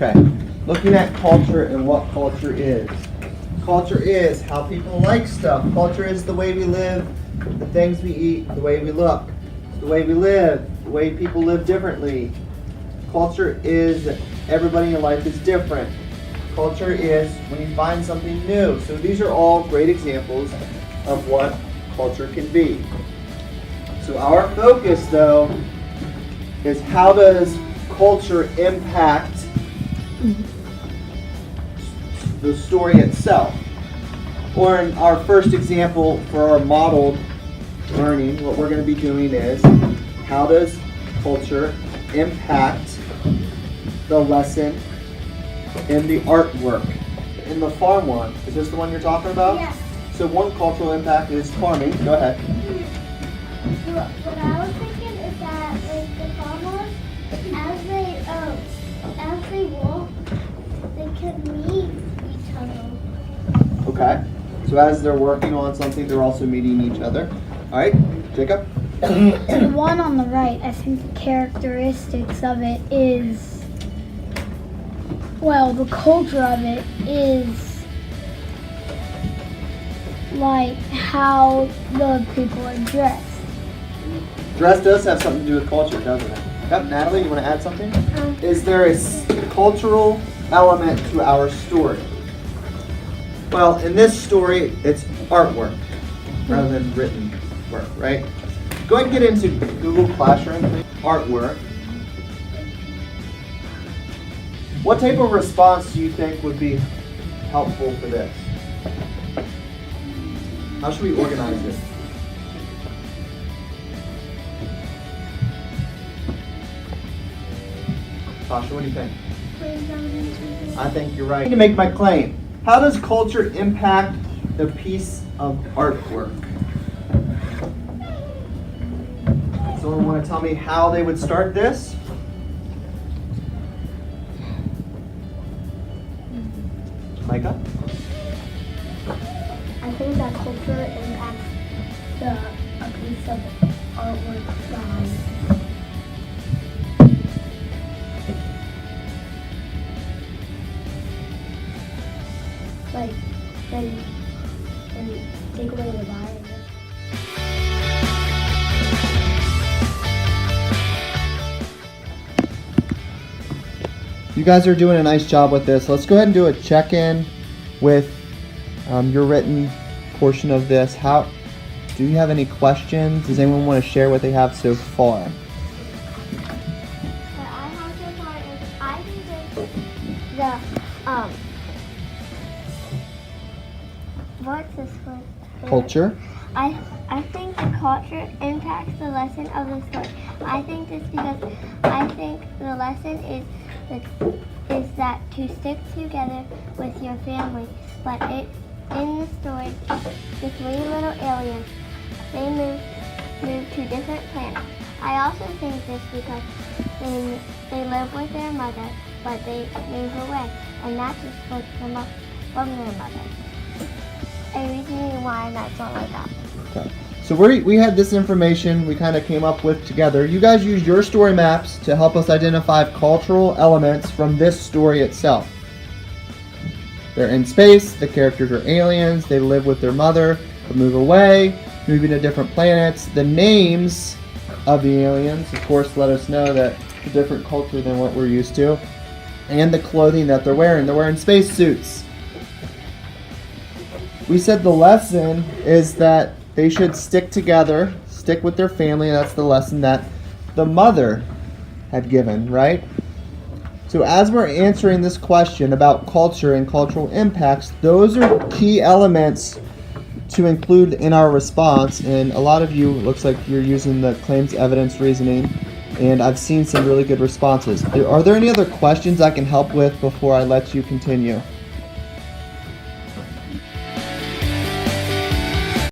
Okay, looking at culture and what culture is. Culture is how people like stuff. Culture is the way we live, the things we eat, the way we look, the way we live, the way people live differently. Culture is everybody in your life is different. Culture is when you find something new. So these are all great examples of what culture can be. So our focus, though, is how does culture impact the story itself? Or in our first example for our modeled learning, what we're going to be doing is how does culture impact the lesson in the artwork? In the farm one, is this the one you're talking about? Yes. So one cultural impact is farming. Go ahead. What I was thinking is that like the farmers, as they walk, they can meet each other. Okay. So as they're working on something, they're also meeting each other. All right, Jacob? The one on the right, I think the characteristics of it is, well, the culture of it is like how the people are dressed. Dress does have something to do with culture, doesn't it? Yep, Natalie, you want to add something? Is there a cultural element to our story? Well, in this story, it's artwork rather than written work, right? Go ahead and get into Google Classroom, please. Artwork. What type of response do you think would be helpful for this? How should we organize it? Tasha, what do you think? I think you're right. I need to make my claim. How does culture impact the piece of artwork? Someone want to tell me how they would start this? Micah? I think that culture impacts a piece of artwork by like they take away the bias. You guys are doing a nice job with this. Let's go ahead and do a check-in with your written portion of this. Do you have any questions? Does anyone want to share what they have so far? What I have so far is I think that what's this word? Culture. I think the culture impacts the lesson of the story. I think this because I think the lesson is that to stick together with your family. But in the story, the three little aliens, they move to different planets. I also think this because they live with their mother, but they move away, and that just splits them up from their mother. A reason why that's not like that. Okay. So we had this information we kind of came up with together. You guys used your story maps to help us identify cultural elements from this story itself. They're in space, the characters are aliens, they live with their mother, but move away, moving to different planets. The names of the aliens, of course, let us know that it's a different culture than what we're used to. And the clothing that they're wearing spacesuits. We said the lesson is that they should stick together, stick with their family, and that's the lesson that the mother had given, right? So as we're answering this question about culture and cultural impacts, those are key elements to include in our response. And a lot of you, it looks like you're using the claims evidence reasoning, and I've seen some really good responses. Are there any other questions I can help with before I let you continue?